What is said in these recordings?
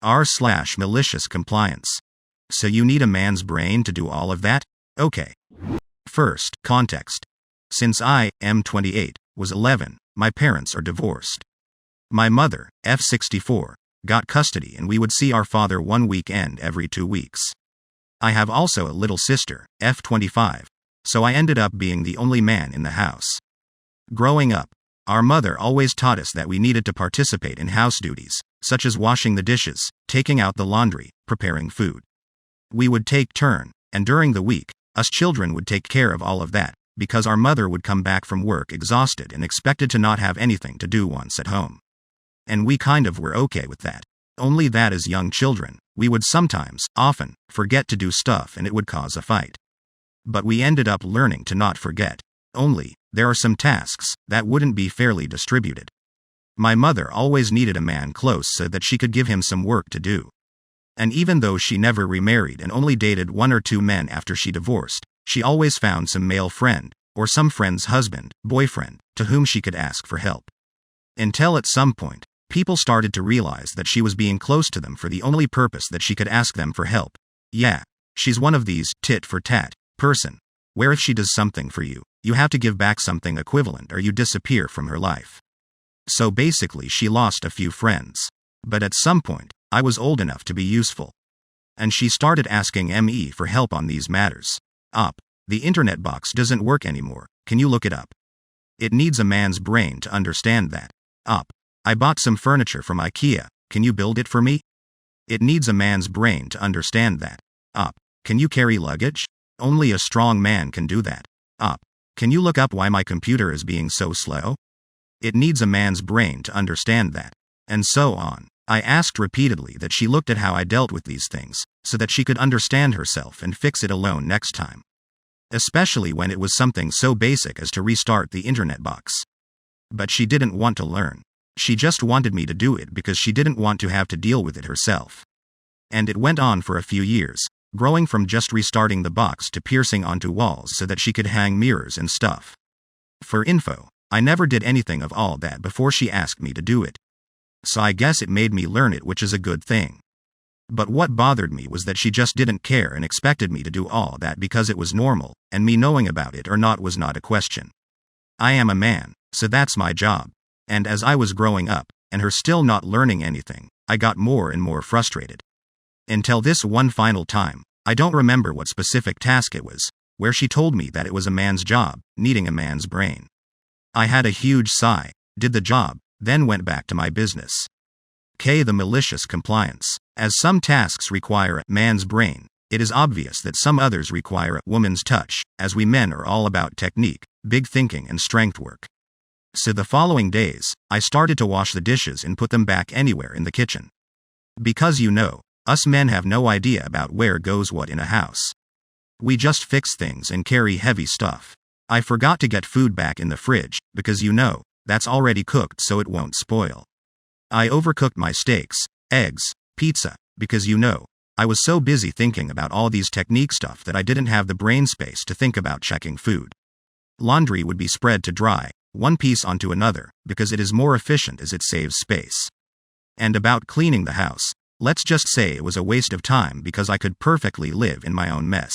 rSlashMaliciousCompliance. So you need a man's brain to do all of that? Okay. First, context. Since I, am 28, was 11, my parents are divorced. My mother, F64, got custody and we would see our father one weekend every 2 weeks. I have also a little sister, F25, so I ended up being the only man in the house. Growing up, our mother always taught us that we needed to participate in house duties, such as washing the dishes, taking out the laundry, preparing food. We would take turn, and during the week, us children would take care of all of that, because our mother would come back from work exhausted and expected to not have anything to do once at home. And we kind of were okay with that. Only that as young children, we would often, forget to do stuff and it would cause a fight. But we ended up learning to not forget. Only, there are some tasks that wouldn't be fairly distributed. My mother always needed a man close so that she could give him some work to do. And even though she never remarried and only dated 1 or 2 men after she divorced, she always found some male friend, or some friend's husband, boyfriend, to whom she could ask for help. Until at some point, people started to realize that she was being close to them for the only purpose that she could ask them for help. Yeah, she's one of these tit-for-tat person, where if she does something for you, you have to give back something equivalent or you disappear from her life. So basically she lost a few friends. But at some point, I was old enough to be useful. And she started asking me for help on these matters. The internet box doesn't work anymore, can you look it up? It needs a man's brain to understand that. I bought some furniture from IKEA, can you build it for me? It needs a man's brain to understand that. Can you carry luggage? Only a strong man can do that. Can you look up why my computer is being so slow? It needs a man's brain to understand that. And so on. I asked repeatedly that she looked at how I dealt with these things, so that she could understand herself and fix it alone next time. Especially when it was something so basic as to restart the internet box. But she didn't want to learn. She just wanted me to do it because she didn't want to have to deal with it herself. And it went on for a few years, growing from just restarting the box to piercing onto walls so that she could hang mirrors and stuff. For info, I never did anything of all that before she asked me to do it. So I guess it made me learn it, which is a good thing. But what bothered me was that she just didn't care and expected me to do all that because it was normal, and me knowing about it or not was not a question. I am a man, so that's my job. And as I was growing up, and her still not learning anything, I got more and more frustrated. Until this one final time, I don't remember what specific task it was, where she told me that it was a man's job, needing a man's brain. I had a huge sigh, did the job, then went back to my business. The malicious compliance. As some tasks require a man's brain, it is obvious that some others require a woman's touch, as we men are all about technique, big thinking and strength work. So the following days, I started to wash the dishes and put them back anywhere in the kitchen. Because us men have no idea about where goes what in a house. We just fix things and carry heavy stuff. I forgot to get food back in the fridge, because that's already cooked so it won't spoil. I overcooked my steaks, eggs, pizza, because I was so busy thinking about all these technique stuff that I didn't have the brain space to think about checking food. Laundry would be spread to dry, one piece onto another, because it is more efficient as it saves space. And about cleaning the house, let's just say it was a waste of time because I could perfectly live in my own mess.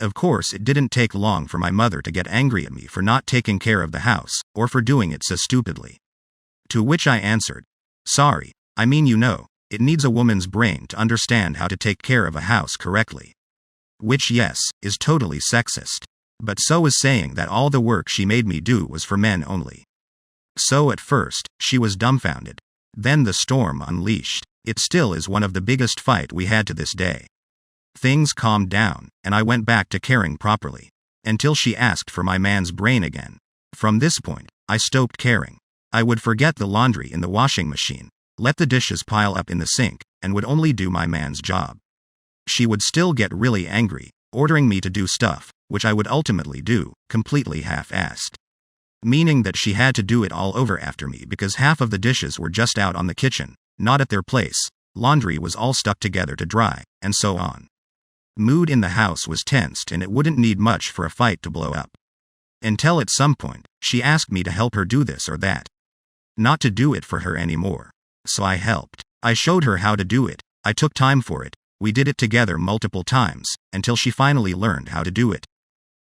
Of course, it didn't take long for my mother to get angry at me for not taking care of the house, or for doing it so stupidly. To which I answered, sorry, I mean it needs a woman's brain to understand how to take care of a house correctly. Which yes, is totally sexist. But so is saying that all the work she made me do was for men only. So at first, she was dumbfounded. Then the storm unleashed. It still is one of the biggest fight we had to this day. Things calmed down, and I went back to caring properly. Until she asked for my man's brain again. From this point, I stopped caring. I would forget the laundry in the washing machine, let the dishes pile up in the sink, and would only do my man's job. She would still get really angry, ordering me to do stuff, which I would ultimately do, completely half-assed. Meaning that she had to do it all over after me because half of the dishes were just out on the kitchen, not at their place, laundry was all stuck together to dry, and so on. Mood in the house was tensed and it wouldn't need much for a fight to blow up. Until at some point, she asked me to help her do this or that. Not to do it for her anymore. So I helped. I showed her how to do it. I took time for it. We did it together multiple times, until she finally learned how to do it.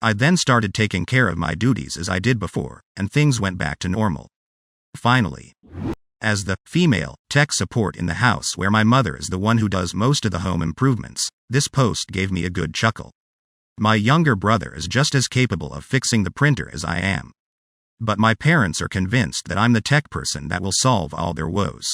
I then started taking care of my duties as I did before, and things went back to normal. Finally, as the female tech support in the house where my mother is the one who does most of the home improvements, this post gave me a good chuckle. My younger brother is just as capable of fixing the printer as I am. But my parents are convinced that I'm the tech person that will solve all their woes.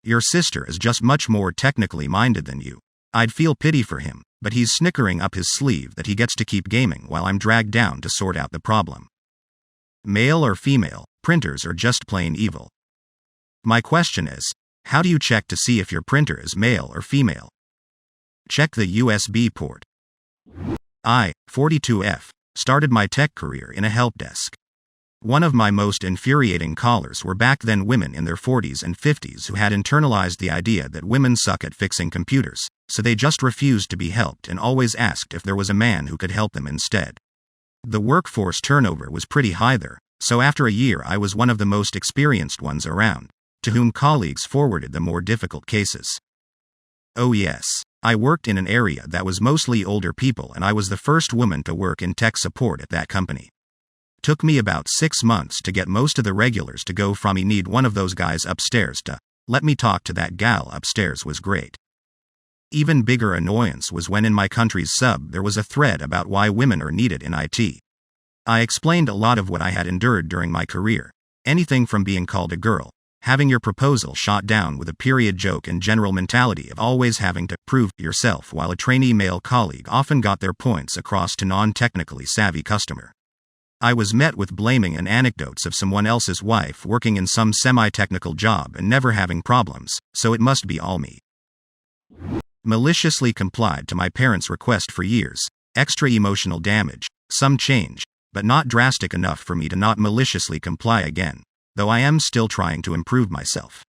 Your sister is just much more technically minded than you. I'd feel pity for him, but he's snickering up his sleeve that he gets to keep gaming while I'm dragged down to sort out the problem. Male or female, printers are just plain evil. My question is, how do you check to see if your printer is male or female? Check the USB port. I, 42F, started my tech career in a help desk. One of my most infuriating callers were back then women in their 40s and 50s who had internalized the idea that women suck at fixing computers, so they just refused to be helped and always asked if there was a man who could help them instead. The workforce turnover was pretty high there, so after a year I was one of the most experienced ones around, to whom colleagues forwarded the more difficult cases. Oh yes, I worked in an area that was mostly older people and I was the first woman to work in tech support at that company. Took me about 6 months to get most of the regulars to go from "I need one of those guys upstairs" to "let me talk to that gal upstairs" was great. Even bigger annoyance was when in my country's sub there was a thread about why women are needed in IT. I explained a lot of what I had endured during my career. Anything from being called a girl, having your proposal shot down with a period joke, and general mentality of always having to prove yourself while a trainee male colleague often got their points across to non-technically savvy customer. I was met with blaming and anecdotes of someone else's wife working in some semi-technical job and never having problems, so it must be all me. Maliciously complied to my parents' request for years, extra emotional damage, some change, but not drastic enough for me to not maliciously comply again, though I am still trying to improve myself.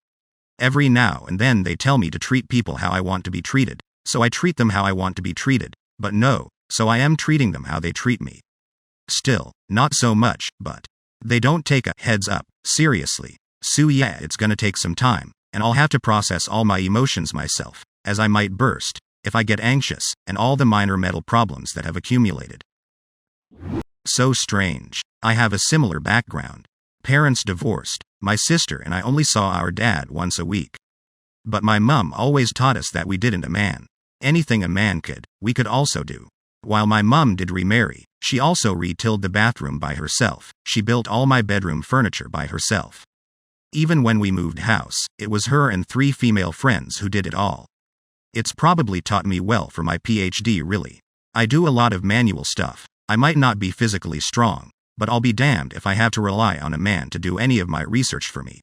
Every now and then they tell me to treat people how I want to be treated, so I treat them how I want to be treated, but no, so I am treating them how they treat me. Still, not so much, but they don't take a heads up seriously, so yeah, it's gonna take some time, and I'll have to process all my emotions myself, as I might burst if I get anxious, and all the minor mental problems that have accumulated. So strange. I have a similar background. Parents divorced, my sister and I only saw our dad once a week. But my mum always taught us that we didn't a man. Anything a man could, we could also do. While my mum did remarry, she also retilled the bathroom by herself. She built all my bedroom furniture by herself. Even when we moved house, it was her and 3 female friends who did it all. It's probably taught me well for my PhD, really. I do a lot of manual stuff. I might not be physically strong, but I'll be damned if I have to rely on a man to do any of my research for me.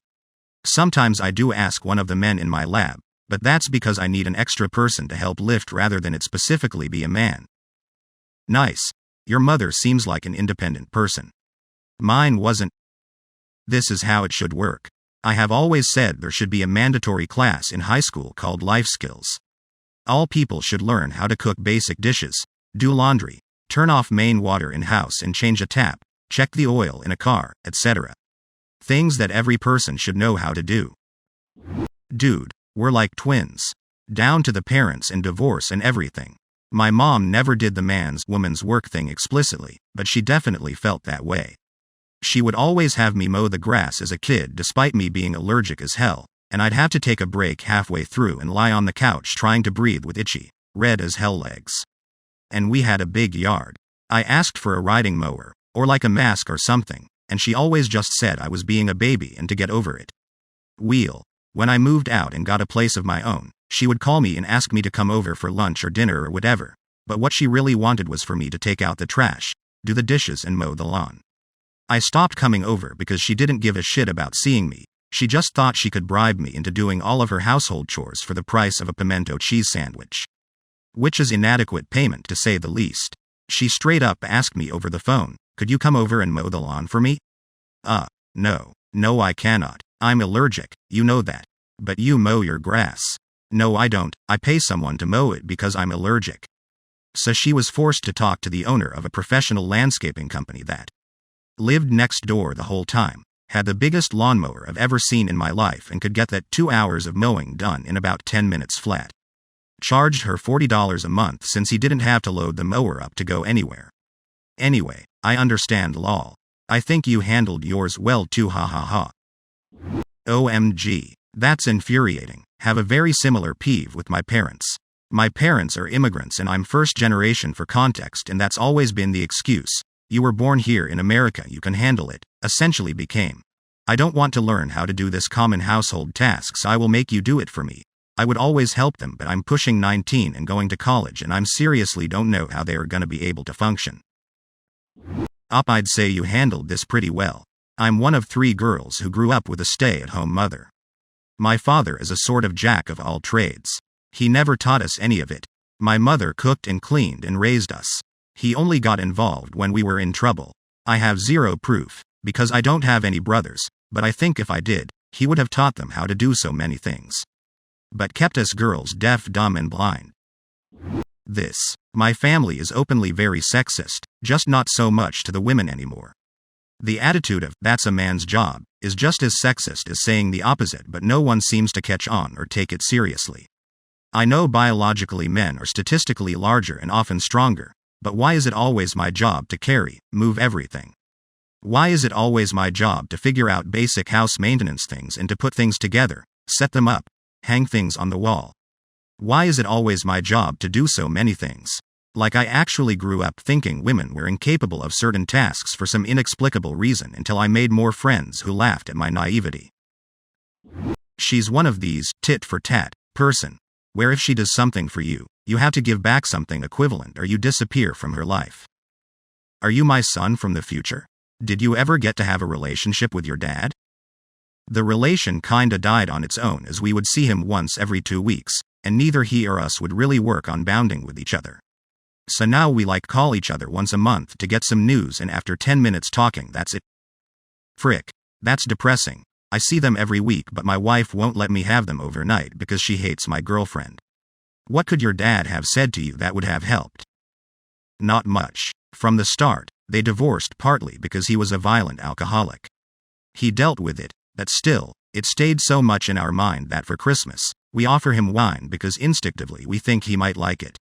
Sometimes I do ask one of the men in my lab, but that's because I need an extra person to help lift rather than it specifically be a man. Nice. Your mother seems like an independent person. Mine wasn't. This is how it should work. I have always said there should be a mandatory class in high school called life skills. All people should learn how to cook basic dishes, do laundry, turn off main water in house and change a tap, check the oil in a car, etc. Things that every person should know how to do. Dude, we're like twins. Down to the parents and divorce and everything. My mom never did the man's-woman's work thing explicitly, but she definitely felt that way. She would always have me mow the grass as a kid despite me being allergic as hell, and I'd have to take a break halfway through and lie on the couch trying to breathe with itchy, red as hell legs. And we had a big yard. I asked for a riding mower, or like a mask or something, and she always just said I was being a baby and to get over it. When I moved out and got a place of my own, she would call me and ask me to come over for lunch or dinner or whatever, but what she really wanted was for me to take out the trash, do the dishes and mow the lawn. I stopped coming over because she didn't give a shit about seeing me. She just thought she could bribe me into doing all of her household chores for the price of a pimento cheese sandwich. Which is inadequate payment to say the least. She straight up asked me over the phone, "Could you come over and mow the lawn for me?" No I cannot. I'm allergic, you know that. But you mow your grass. No I don't, I pay someone to mow it because I'm allergic. So she was forced to talk to the owner of a professional landscaping company that lived next door the whole time, Had the biggest lawnmower I've ever seen in my life and could get that 2 hours of mowing done in about 10 minutes flat. Charged her $40 a month since he didn't have to load the mower up to go anywhere. Anyway, I understand lol. I think you handled yours well too, ha ha ha. OMG. That's infuriating. Have a very similar peeve with my parents. My parents are immigrants and I'm first generation for context, and that's always been the excuse. You were born here in America, you can handle it, essentially became. I don't want to learn how to do this common household tasks, I will make you do it for me. I would always help them, but I'm pushing 19 and going to college and I'm seriously don't know how they are gonna be able to function. I'd say you handled this pretty well. I'm one of 3 girls who grew up with a stay-at-home mother. My father is a sort of jack of all trades. He never taught us any of it. My mother cooked and cleaned and raised us. He only got involved when we were in trouble. I have zero proof, because I don't have any brothers, but I think if I did, he would have taught them how to do so many things. But kept us girls deaf, dumb and blind. My family is openly very sexist, just not so much to the women anymore. The attitude of, that's a man's job, is just as sexist as saying the opposite, but no one seems to catch on or take it seriously. I know biologically men are statistically larger and often stronger, but why is it always my job to carry, move everything? Why is it always my job to figure out basic house maintenance things and to put things together, set them up, hang things on the wall? Why is it always my job to do so many things? Like I actually grew up thinking women were incapable of certain tasks for some inexplicable reason until I made more friends who laughed at my naivety. She's one of these tit-for-tat person, where if she does something for you, you have to give back something equivalent or you disappear from her life. Are you my son from the future? Did you ever get to have a relationship with your dad? The relation kinda died on its own as we would see him once every 2 weeks, and neither he or us would really work on bonding with each other. So now we call each other once a month to get some news, and after 10 minutes talking, that's it. Frick. That's depressing. I see them every week, but my wife won't let me have them overnight because she hates my girlfriend. What could your dad have said to you that would have helped? Not much. From the start, they divorced partly because he was a violent alcoholic. He dealt with it, but still, it stayed so much in our mind that for Christmas, we offer him wine because instinctively we think he might like it.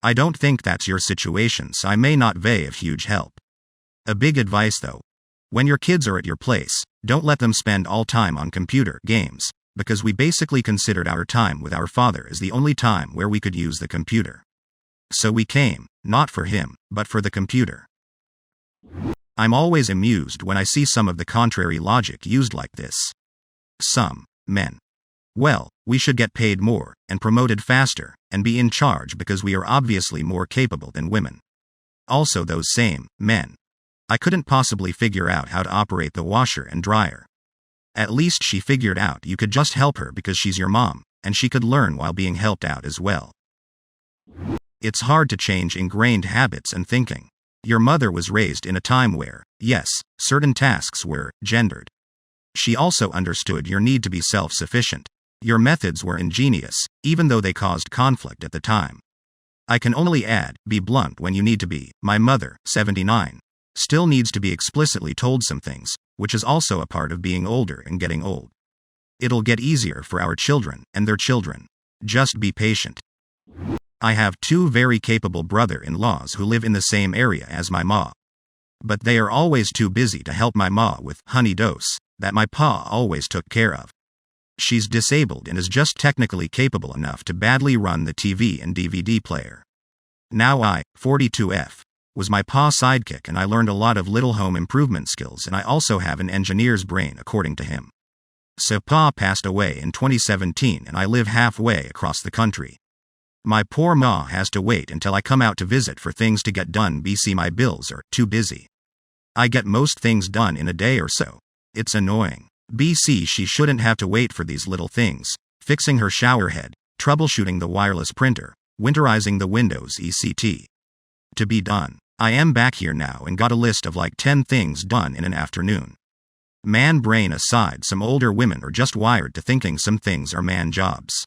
I don't think that's your situation, so I may not be of huge help. A big advice though. When your kids are at your place, don't let them spend all time on computer games, because we basically considered our time with our father as the only time where we could use the computer. So we came, not for him, but for the computer. I'm always amused when I see some of the contrary logic used like this. Some men. Well, we should get paid more, and promoted faster, and be in charge because we are obviously more capable than women. Also those same men. I couldn't possibly figure out how to operate the washer and dryer. At least she figured out you could just help her because she's your mom, and she could learn while being helped out as well. It's hard to change ingrained habits and thinking. Your mother was raised in a time where, yes, certain tasks were gendered. She also understood your need to be self-sufficient. Your methods were ingenious, even though they caused conflict at the time. I can only add, be blunt when you need to be. My mother, 79, still needs to be explicitly told some things, which is also a part of being older and getting old. It'll get easier for our children, and their children. Just be patient. I have 2 very capable brother-in-laws who live in the same area as my ma. But they are always too busy to help my ma with honey dose, that my pa always took care of. She's disabled and is just technically capable enough to badly run the TV and DVD player. Now I, 42F, was my pa's sidekick, and I learned a lot of little home improvement skills, and I also have an engineer's brain according to him. So pa passed away in 2017 and I live halfway across the country. My poor ma has to wait until I come out to visit for things to get done because my bills are too busy. I get most things done in a day or so. It's annoying. BC she shouldn't have to wait for these little things, fixing her shower head, troubleshooting the wireless printer, winterizing the Windows ECT. To be done. I am back here now and got a list of 10 things done in an afternoon. Man brain aside, some older women are just wired to thinking some things are man jobs.